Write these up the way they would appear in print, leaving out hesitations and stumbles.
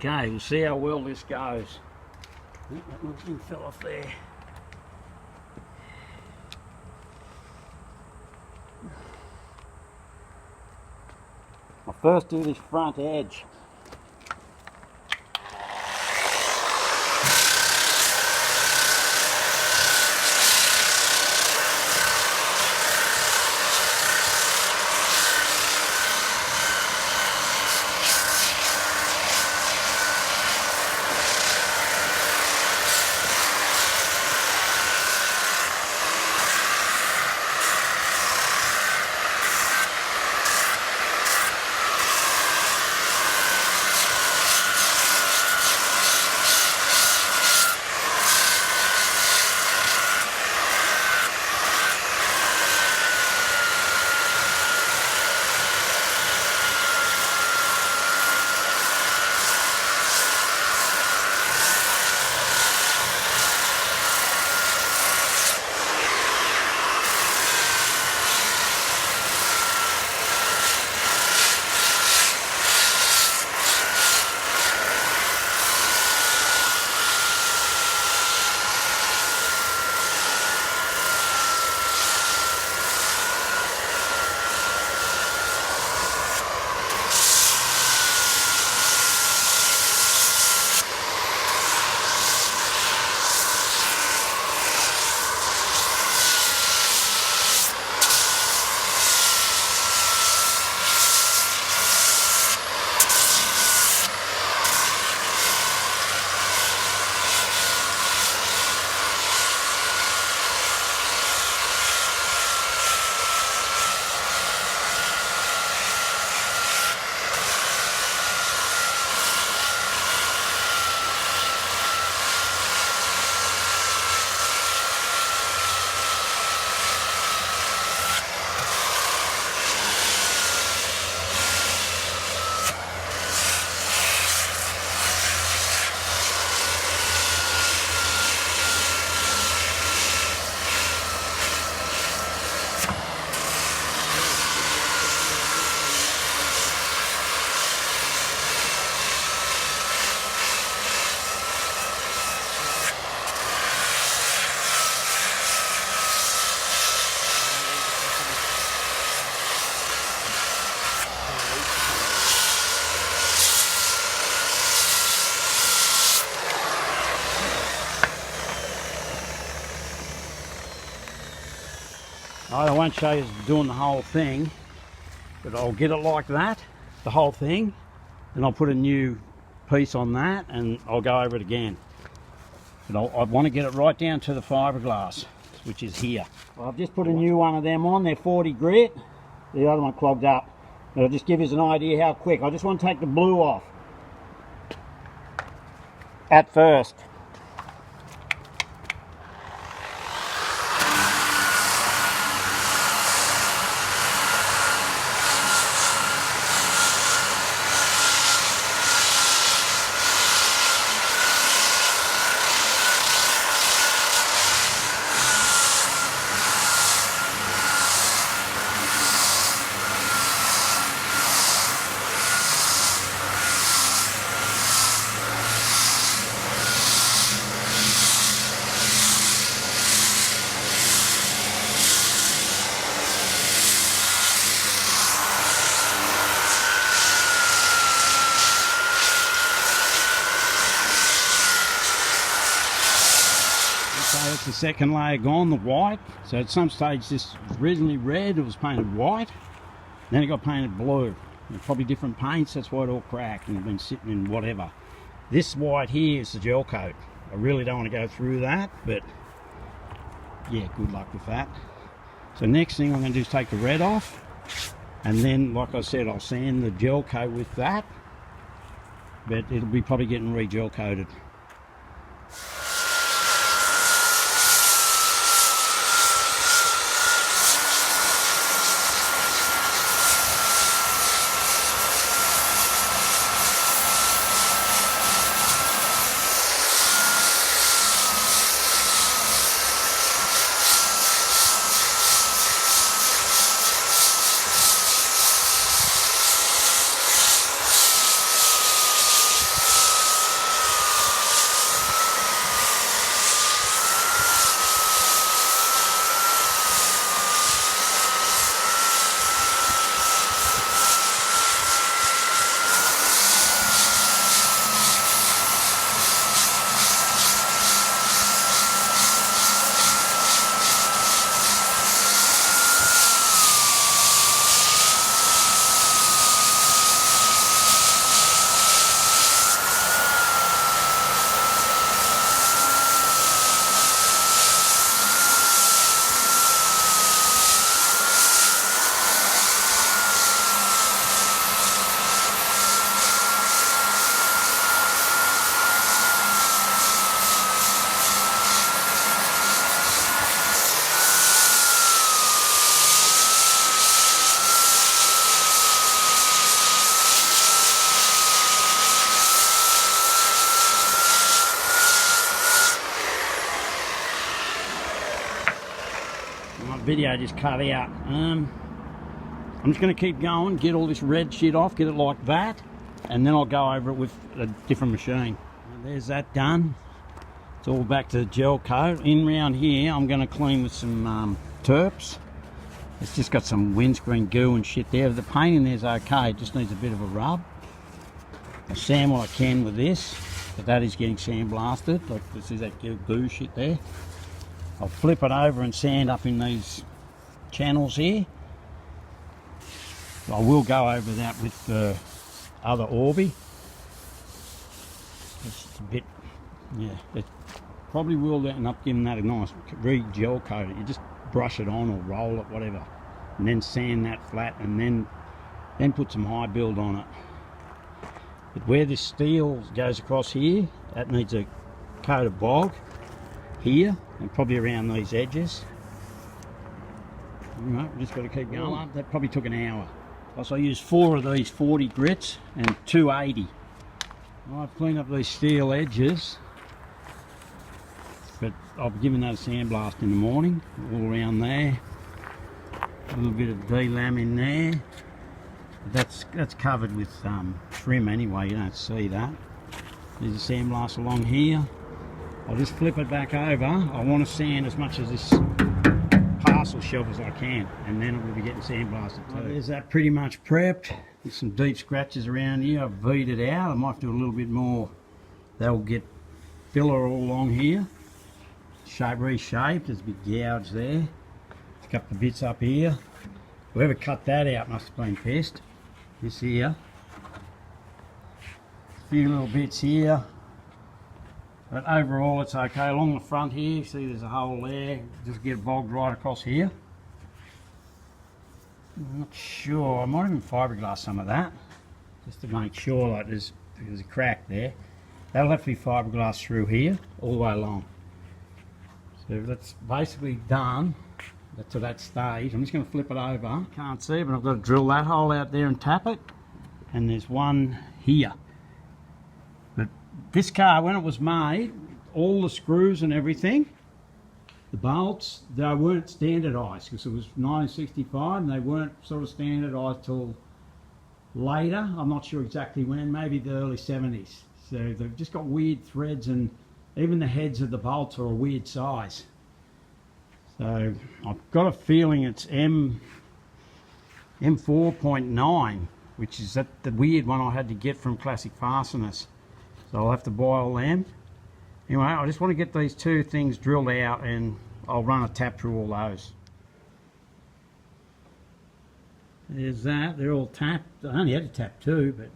Okay, we'll see how well this goes. That little thing fell off there. I'll first do this front edge. I won't show you doing the whole thing, but I'll get it like that, the whole thing, and I'll put a new piece on that and I'll go over it again. But I want to get it right down to the fiberglass, which is here. Well, I've just put a new one of them on, they're 40 grit, the other one clogged up. But I'll just give you an idea how quick. I just want to take the blue off at first. So it's the second layer gone, the white. So at some stage this was originally red, it was painted white, then it got painted blue. And probably different paints, that's why it all cracked and been sitting in whatever. This white here is the gel coat. I really don't want to go through that, but yeah, good luck with that. So next thing I'm going to do is take the red off, and then like I said, I'll sand the gel coat with that, but it'll be probably getting re-gel coated. video just cut out. I'm just going to keep going, get all this red shit off, get it like that, and then I'll go over it with a different machine. And there's that done. It's all back to the gel coat. In round here, I'm going to clean with some Terps. It's just got some windscreen goo and shit there. The paint in there's okay, it just needs a bit of a rub. I'll sand what I can with this, but that is getting sandblasted. Like this is that goo shit there. I'll flip it over and sand up in these channels here. I will go over that with the other Orbi. It's a bit, yeah, it probably will end up giving that a nice re-gel coat. You just brush it on or roll it, whatever, and then sand that flat, and then put some high build on it. But where this steel goes across here, that needs a coat of bog here, and probably around these edges. Alright, we just got to keep going. That probably took an hour. So I used 4 of these 40 grits and 2 80. I've cleaned up these steel edges, but I'll be giving that a sandblast in the morning, all around there. A little bit of D-lam in there. That's covered with trim anyway, you don't see that. There's a sandblast along here. I'll just flip it back over. I want to sand as much of this parcel shelf as I can, and then it will be getting sandblasted too. There's that pretty much prepped. There's some deep scratches around here. I've V'd it out. I might do a little bit more. That'll get filler all along here. Reshaped. There's a big gouge there. A couple of bits up here. Whoever cut that out must have been pissed. This here. A few little bits here. But overall it's okay. Along the front here, see there's a hole there. Just get it bogged right across here. I'm not sure. I might even fiberglass some of that, just to make sure that there's a crack there. That'll have to be fiberglass through here, all the way along. So that's basically done to that stage. I'm just going to flip it over. Can't see, but I've got to drill that hole out there and tap it. And there's one here. But this car, when it was made, all the screws and everything, the bolts, they weren't standardised because it was 1965 and they weren't sort of standardised till later. I'm not sure exactly when, maybe the early 70s. So they've just got weird threads, and even the heads of the bolts are a weird size. So I've got a feeling it's M4.9, which is the weird one I had to get from Classic Fasteners. So I'll have to buy all them. Anyway, I just want to get these 2 things drilled out, and I'll run a tap through all those. There's that, they're all tapped. I only had to tap 2, but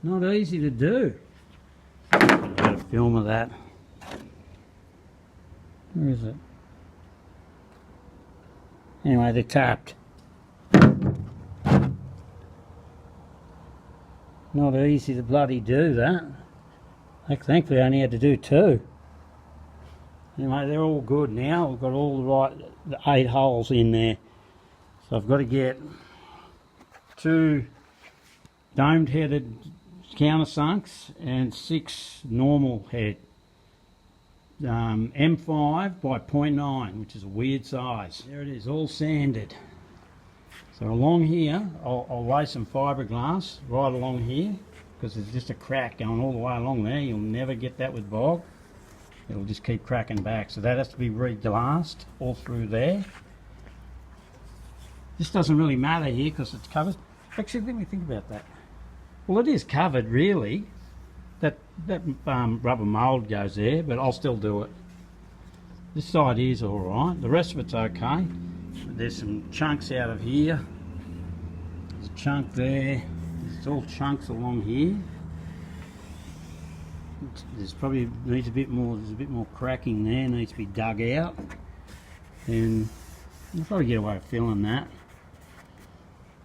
not easy to do. I've got a film of that. Where is it? Anyway, they're tapped. Not easy to bloody do that. Thankfully I only had to do 2. Anyway, they're all good now. We've got all the 8 holes in there. So I've got to get 2 domed headed countersunks and 6 normal head. M5 by 0.9, which is a weird size. There it is, all sanded. So along here, I'll lay some fiberglass right along here, because there's just a crack going all the way along there. You'll never get that with bog. It'll just keep cracking back. So that has to be re-glassed all through there. This doesn't really matter here because it's covered. Actually, let me think about that. Well, it is covered really. That rubber mould goes there, but I'll still do it. This side is all right. The rest of it's okay. There's some chunks out of here. There's a chunk there. There's all chunks along here. There's probably needs a bit more. There's a bit more cracking there. Needs to be dug out. And I'll probably get away with filling that.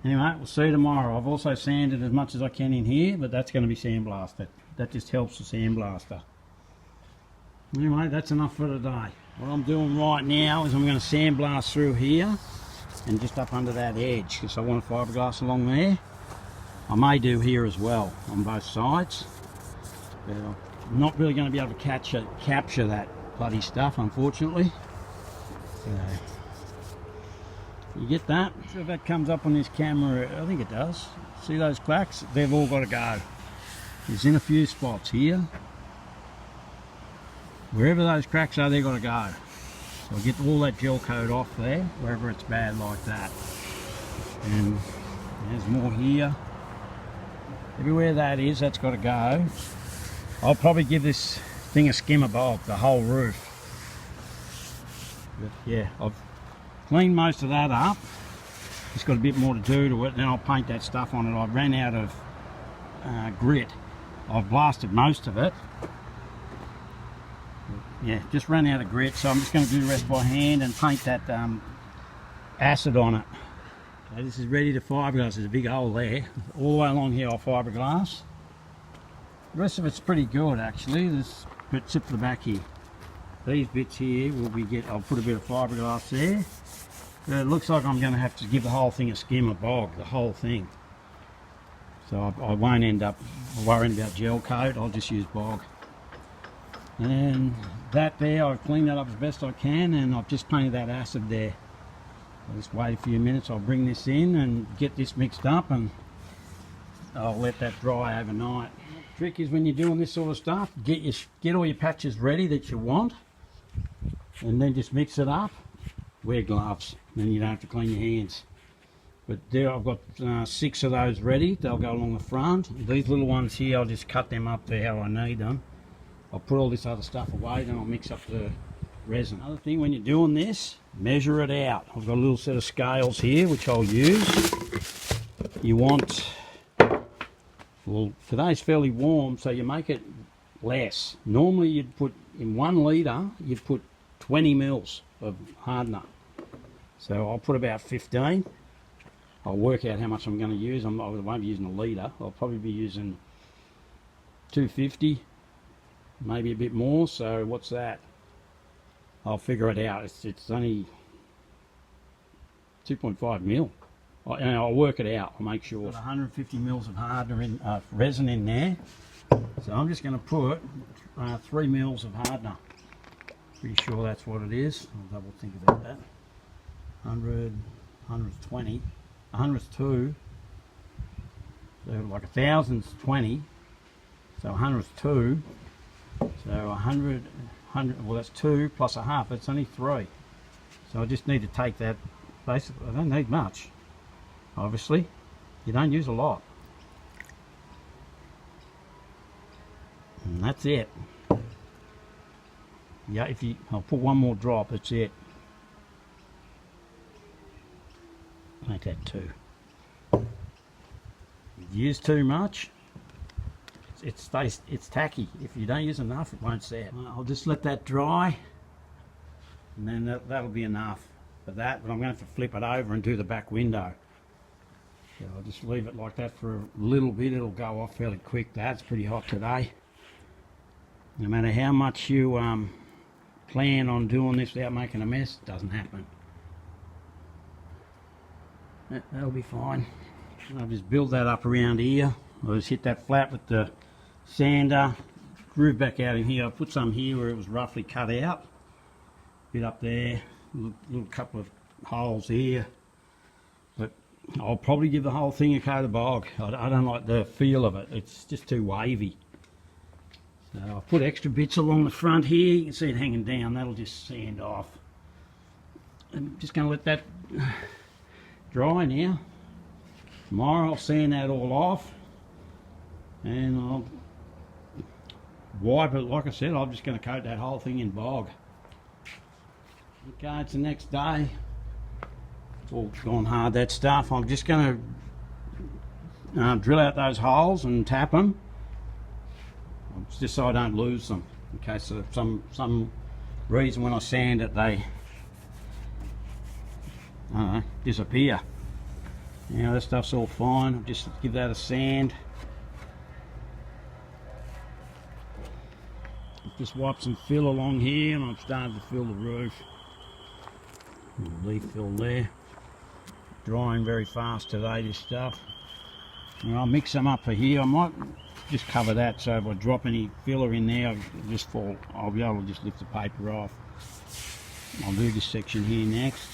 Anyway, we'll see you tomorrow. I've also sanded as much as I can in here, but that's going to be sandblasted. That just helps the sandblaster. Anyway, that's enough for today. What I'm doing right now is I'm going to sandblast through here and just up under that edge, because I want a fiberglass along there. I may do here as well on both sides. But I'm not really going to be able to capture that bloody stuff, unfortunately. So, You get that? So if that comes up on this camera, I think it does. See those cracks? They've all got to go. There's in a few spots here. Wherever those cracks are, they've got to go. So I'll get all that gel coat off there, wherever it's bad like that. And there's more here. Everywhere that is, that's got to go. I'll probably give this thing a skim of bog, the whole roof. But yeah, I've cleaned most of that up. It's got a bit more to do to it, then I'll paint that stuff on it. I ran out of grit. I've blasted most of it. Yeah, just ran out of grit, so I'm just going to do the rest by hand and paint that acid on it. Okay, this is ready to fiberglass. There's a big hole there. All the way along here I'll fiberglass. The rest of it's pretty good actually. This bit except for the back here. These bits here will be I'll put a bit of fiberglass there. But it looks like I'm going to have to give the whole thing a skim of bog, the whole thing. So I won't end up worrying about gel coat, I'll just use bog. And that there, I've cleaned that up as best I can, and I've just painted that acid there. I'll just wait a few minutes, I'll bring this in and get this mixed up, and I'll let that dry overnight. The trick is when you're doing this sort of stuff, get all your patches ready that you want, and then just mix it up. Wear gloves, then you don't have to clean your hands. But there I've got 6 of those ready. They'll go along the front. These little ones here, I'll just cut them up there how I need them. I'll put all this other stuff away, then I'll mix up the resin. Another thing when you're doing this, measure it out. I've got a little set of scales here which I'll use. You want, well, today's fairly warm, so you make it less. Normally you'd put, in 1 litre, you'd put 20 mils of hardener. So I'll put about 15. I'll work out how much I'm going to use. I won't be using a litre. I'll probably be using 250, maybe a bit more. So what's that? I'll figure it out. It's only 2.5 mil. I'll work it out. I'll make sure. Got 150 mils of hardener in resin in there. So I'm just going to put 3 mils of hardener. Pretty sure that's what it is. I'll double think about that. 100, 120, 100's 2. So like 1,000's 20. So 100's 2. So 100, well that's 2 plus a half. It's only 3. So I just need to take that. Basically, I don't need much. Obviously, you don't use a lot. And that's it. Yeah, I'll put one more drop, that's it. Make that 2. If you use too much, it's tacky. If you don't use enough, it won't set. I'll just let that dry, and then that'll be enough for that. But I'm going to have to flip it over and do the back window. So I'll just leave it like that for a little bit. It'll go off fairly quick. That's pretty hot today. No matter how much you plan on doing this without making a mess, it doesn't happen. That'll be fine. I'll just build that up around here. I'll just hit that flat with the sander, groove back out in here. I put some here where it was roughly cut out. Bit up there, little couple of holes here. But I'll probably give the whole thing a coat of bog. I don't like the feel of it. It's just too wavy. So I'll put extra bits along the front here. You can see it hanging down. That'll just sand off. I'm just going to let that dry now. Tomorrow I'll sand that all off, and I'll wipe it. Like I said, I'm just going to coat that whole thing in bog. Okay, it's the next day. It's all gone hard, that stuff. I'm just going to drill out those holes and tap them, just so I don't lose them. In case of some reason when I sand it, they disappear. Now this stuff's all fine. I'll just give that a sand. Just wipe some fill along here, and I'm starting to fill the roof. Leaf fill there. Drying very fast today, this stuff. And I'll mix them up for here. I might just cover that, so if I drop any filler in there, I'll be able to just lift the paper off. I'll do this section here next.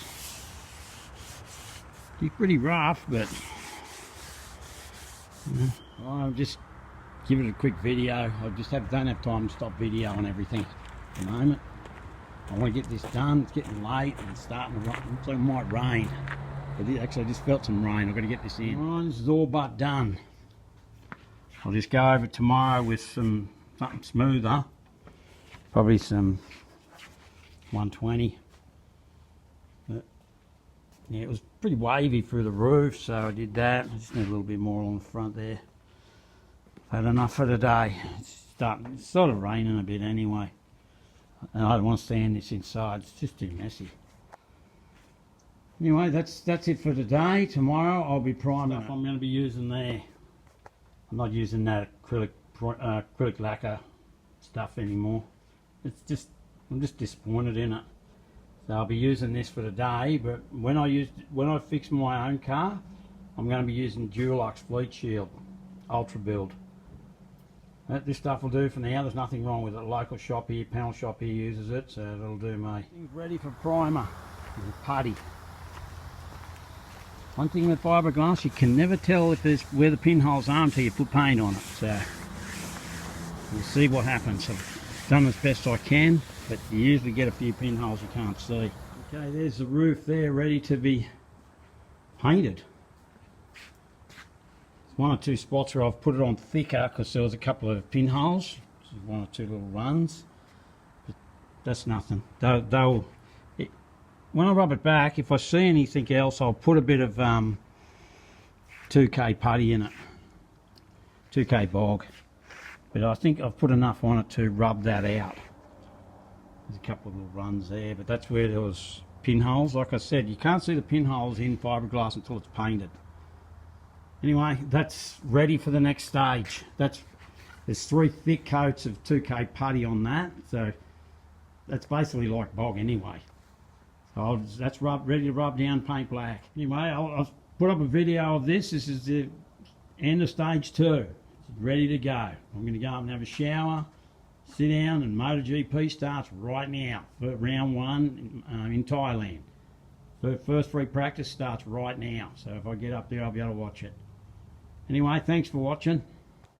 It's pretty rough, but I'll just give it a quick video. I just don't have time to stop video on everything at the moment. I want to get this done. It's getting late and it's starting to rain. Looks like it might rain. But actually I just felt some rain. I've got to get this in. Alright, this is all but done. I'll just go over tomorrow with something smoother. Probably some 120. But yeah, it was pretty wavy through the roof, so I did that. I just need a little bit more on the front there. I've had enough for today. It's sort of raining a bit anyway. And I don't want to stand this inside. It's just too messy. Anyway, that's it for today. Tomorrow I'll be priming. I'm going to be using there. I'm not using that acrylic lacquer stuff anymore. I'm just disappointed in it. So I'll be using this for today. But when I fix my own car, I'm going to be using Dulux Fleet Shield Ultra Build. This stuff will do for now. There's nothing wrong with it. A local shop here, panel shop here uses it, so that'll do me. Things ready for primer and putty. One thing with fiberglass, you can never tell if there's where the pinholes are until you put paint on it. So we'll see what happens. I've done as best I can, but you usually get a few pinholes you can't see. Okay, there's the roof there, ready to be painted. One or two spots where I've put it on thicker because there was a couple of pinholes, one or two little runs, but that's nothing. When I rub it back, if I see anything else, I'll put a bit of 2K putty in it, 2K bog, but I think I've put enough on it to rub that out. There's a couple of little runs there, but that's where there was pinholes. Like I said, you can't see the pinholes in fiberglass until it's painted. Anyway, that's ready for the next stage. There's 3 thick coats of 2K putty on that, so that's basically like bog anyway. So that's ready to rub down, paint black. Anyway, I'll put up a video of this. This is the end of stage 2. It's ready to go. I'm going to go up and have a shower, sit down, and MotoGP starts right now for round 1 in Thailand. The first free practice starts right now, so if I get up there I'll be able to watch it. Anyway, thanks for watching.